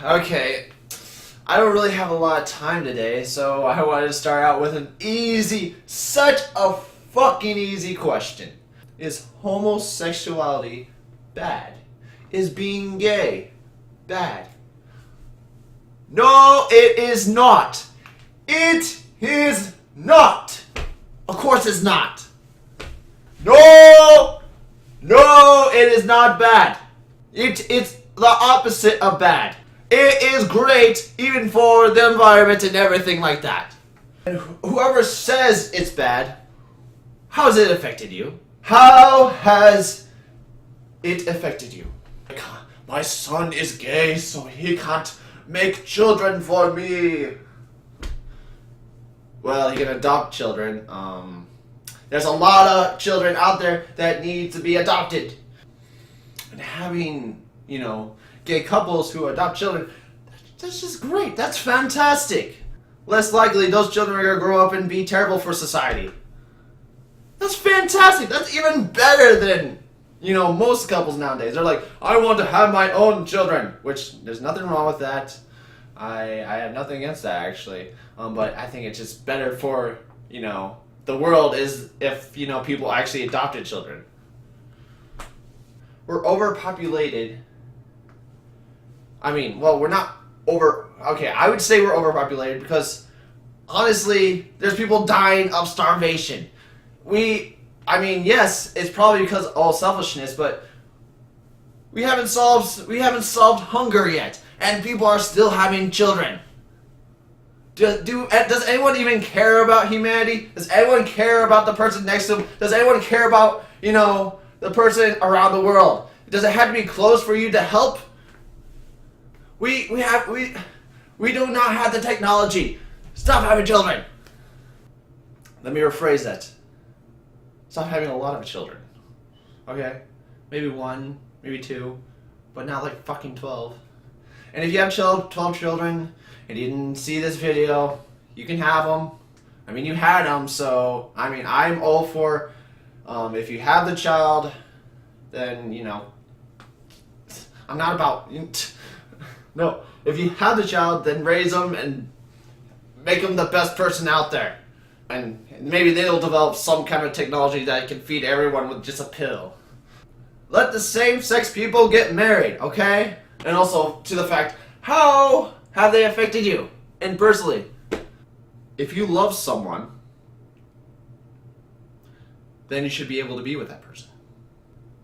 Okay, I don't really have a lot of time today, so I wanted to start out with an such a fucking easy question. Is homosexuality bad? Is being gay bad? No, it is not. It is not. Of course it's not. No, it is not bad. It's the opposite of bad. It is great even for the environment and everything like that. And whoever says it's bad, how has it affected you? How has it affected you? My son is gay, so he can't make children for me. Well, he can adopt children. There's a lot of children out there that need to be adopted. And having, gay couples who adopt children, that's just great. That's fantastic. Less likely those children are going to grow up and be terrible for society. That's fantastic. That's even better than, most couples nowadays. They're like, I want to have my own children, which there's nothing wrong with that. I have nothing against that, actually. But I think it's just better for, the world is if, people actually adopted children. We're overpopulated. We're not I would say we're overpopulated because, honestly, there's people dying of starvation. Yes, it's probably because of all selfishness, but we haven't solved hunger yet, and people are still having children. Does anyone even care about humanity? Does anyone care about the person next to them? Does anyone care about, the person around the world? Does it have to be close for you to help? We do not have the technology. Stop having children. Let me rephrase that. Stop having a lot of children. Okay? Maybe one, maybe two, but not like fucking 12. And if you have 12 children and you didn't see this video, you can have them. You had them, so, I'm all for, if you have the child, then, I'm not about, no, if you have the child, then raise them and make them the best person out there. And maybe they'll develop some kind of technology that can feed everyone with just a pill. Let the same-sex people get married, okay? And also, to the fact, how have they affected you? And personally, if you love someone, then you should be able to be with that person.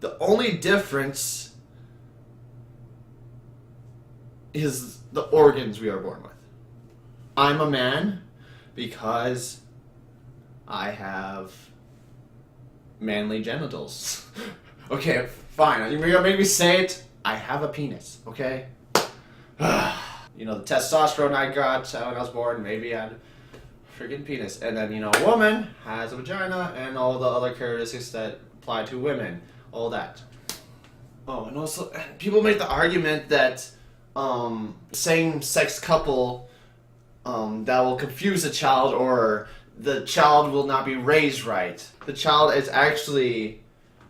The only difference is the organs we are born with. I'm a man because I have manly genitals. Okay, fine. You're gonna make me say it. I have a penis, okay? The testosterone I got when I was born, maybe I had a freaking penis. And then, a woman has a vagina and all the other characteristics that apply to women. All that. Oh, and also, people make the argument that same-sex couple that will confuse a child or the child will not be raised right. The child is actually,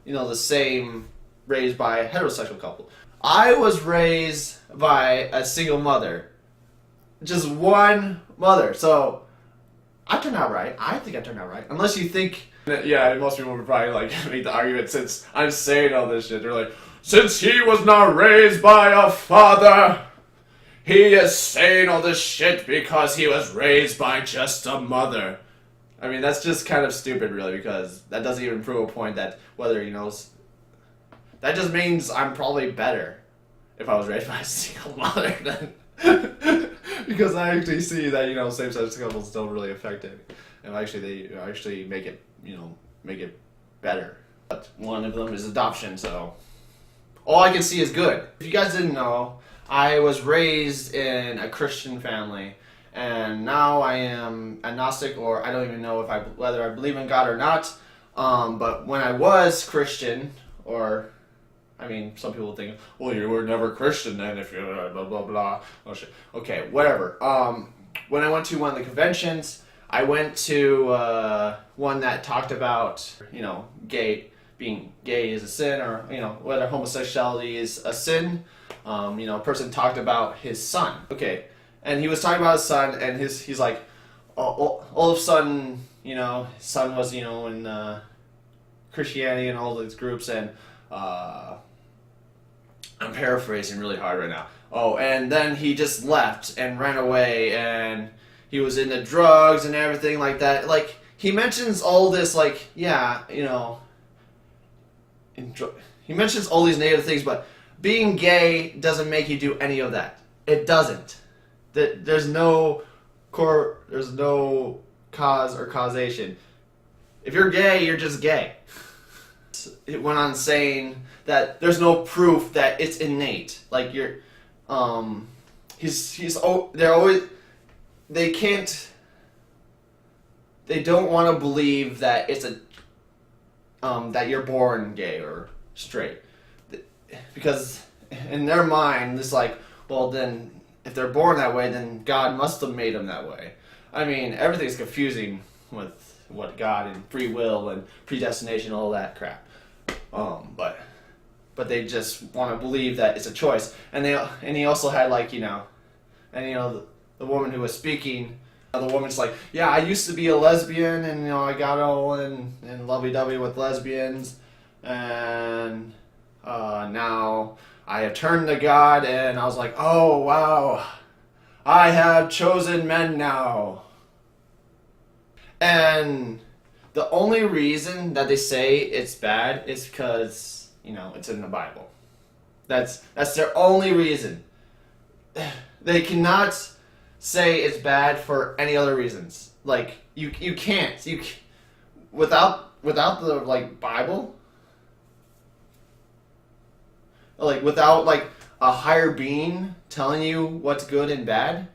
the same raised by a heterosexual couple. I was raised by a single mother. Just one mother. So, I turned out right. I think I turned out right. Unless you think... Yeah, most people would probably, make the argument since I'm saying all this shit. They're like, since he was not raised by a father, he is saying all this shit because he was raised by just a mother. That's just kind of stupid, really, because that doesn't even prove a point that whether, that just means I'm probably better if I was raised by a single mother than... because I actually see that, same-sex couples don't really affect it. And they actually make it, make it better. But one of them is adoption, so... all I can see is good. If you guys didn't know, I was raised in a Christian family, and now I am agnostic, or I don't even know whether I believe in God or not. But when I was Christian, or some people think, well, you were never Christian then if you're blah blah blah. Oh shit. Okay, whatever. When I went to one of the conventions, I went to one that talked about being gay is a sin, or whether homosexuality is a sin. A person talked about his son. Okay, and he was talking about his son, and he's like, all of a sudden, his son was, in Christianity and all these groups, and I'm paraphrasing really hard right now. Oh, and then he just left and ran away, and he was into drugs and everything like that. Like, he mentions all this, like, yeah, he mentions all these negative things, but being gay doesn't make you do any of that. It doesn't. There's no cause or causation. If you're gay, you're just gay. It went on saying that there's no proof that it's innate. Like, they don't want to believe that it's that you're born gay or straight. Because in their mind, it's like, well, then if they're born that way, then God must have made them that way. I mean, everything's confusing with what God and free will and predestination, all that crap. But they just want to believe that it's a choice. And he also had the woman who was speaking. The woman's like, yeah, I used to be a lesbian, and I got all in lovey-dovey with lesbians, and now I have turned to God, and I was like, oh wow, I have chosen men now. And the only reason that they say it's bad is because it's in the Bible. That's their only reason. They cannot say it's bad for any other reasons. Like, you can't without the Bible, without a higher being telling you what's good and bad,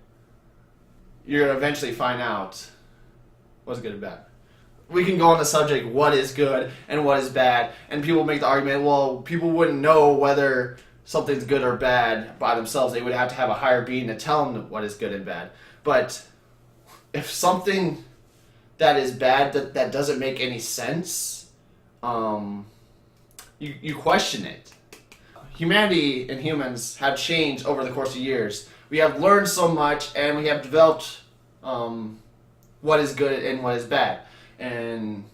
you're gonna eventually find out what's good and bad. We can go on the subject, what is good and what is bad, and people make the argument, well, people wouldn't know whether something's good or bad by themselves. They would have to have a higher being to tell them what is good and bad. But if something that is bad that doesn't make any sense, you question it. Humanity and humans have changed over the course of years. We have learned so much, and we have developed what is good and what is bad. And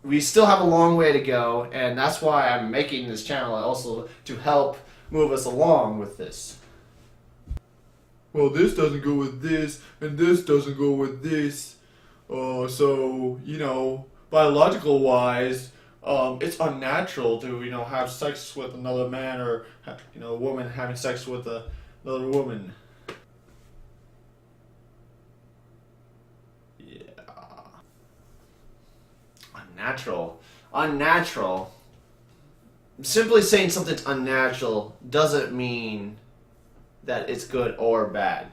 we still have a long way to go, and that's why I'm making this channel also to help move us along with this. Well, this doesn't go with this, and this doesn't go with this. So, biological wise, it's unnatural to, have sex with another man, or, a woman having sex with another woman. Yeah. Unnatural. Simply saying something's unnatural doesn't mean that it's good or bad.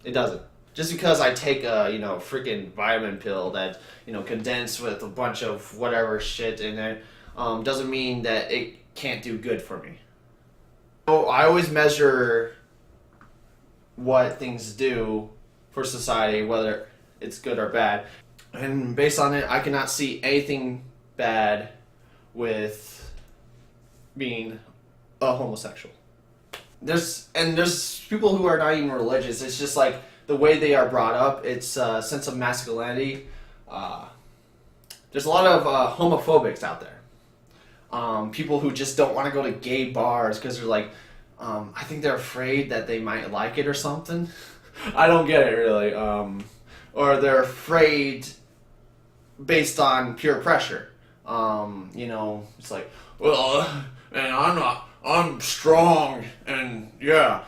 It doesn't. Just because I take a, freaking vitamin pill that, condensed with a bunch of whatever shit in it, doesn't mean that it can't do good for me. So I always measure what things do for society, whether it's good or bad. And based on it, I cannot see anything bad with being a homosexual. There's people who are not even religious. It's just like the way they are brought up. It's a sense of masculinity. There's a lot of homophobics out there. People who just don't want to go to gay bars because they're like, I think they're afraid that they might like it or something. I don't get it really. Or they're afraid based on pure pressure. It's like, well, man, I'm strong, and yeah,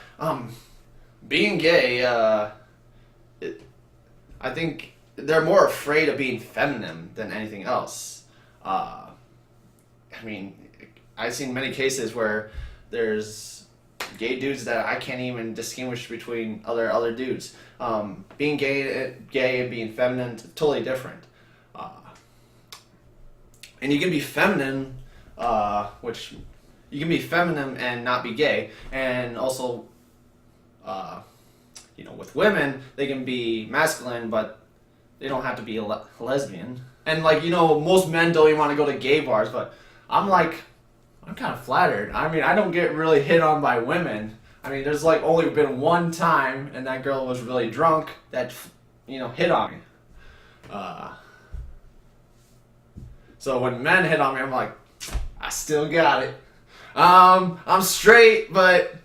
being gay, I think they're more afraid of being feminine than anything else. I've seen many cases where there's gay dudes that I can't even distinguish between other dudes. Being gay and being feminine, totally different. And you can be feminine, which you can be feminine and not be gay, and also, with women, they can be masculine, but they don't have to be a lesbian. And most men don't even want to go to gay bars, but I'm I'm kind of flattered. I mean, I don't get really hit on by women. I mean, there's like only been one time, and that girl was really drunk that, hit on me. So when men hit on me, I'm like, I still got it. I'm straight, but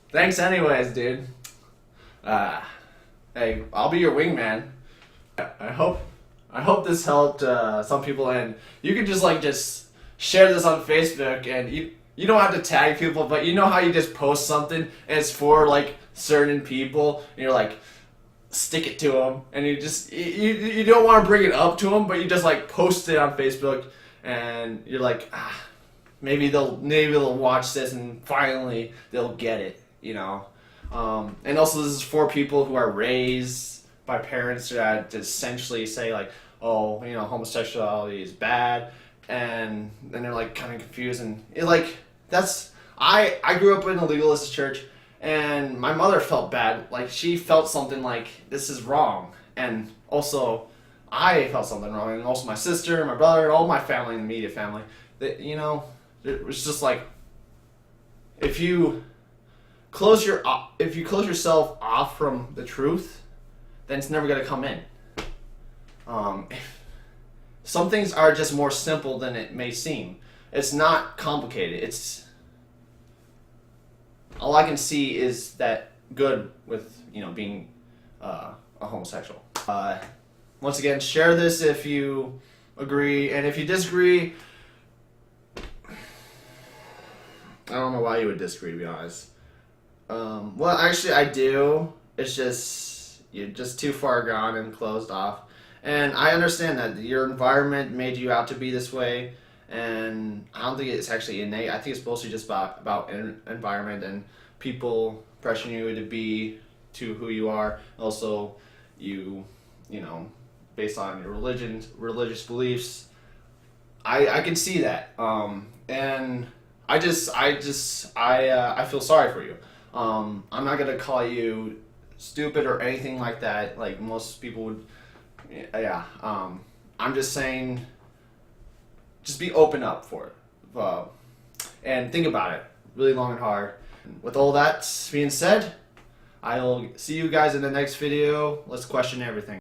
thanks anyways, dude. Hey, I'll be your wingman. I hope this helped some people, and you can just share this on Facebook, and you don't have to tag people, but you know how you just post something and it's for like certain people, and you're like, stick it to them, and you don't want to bring it up to them, but you just like post it on Facebook, and you're like, maybe they'll watch this and finally they'll get it, and also this is for people who are raised by parents that essentially say like, oh, homosexuality is bad, and then they're like kind of confused, and I grew up in a legalist church, and my mother felt bad, like she felt something like this is wrong, and also I felt something wrong, and also my sister, my brother, all my family, and the immediate family, that it was just like, if you close yourself off from the truth, then it's never gonna come in. Some things are just more simple than it may seem. It's not complicated. It's all I can see is that good with being a homosexual. Once again, share this if you agree, and if you disagree, I don't know why you would disagree, to be honest. Well, actually, I do. It's just you're just too far gone and closed off. And I understand that your environment made you out to be this way, and I don't think it's actually innate. I think it's mostly just about environment and people pressuring you to be to who you are. Also, based on your religious beliefs. I can see that, and I feel sorry for you. I'm not gonna call you stupid or anything like that, like most people would. Yeah. I'm just saying, just be open up for it, and think about it really long and hard. With all that being said, I'll see you guys in the next video. Let's question everything.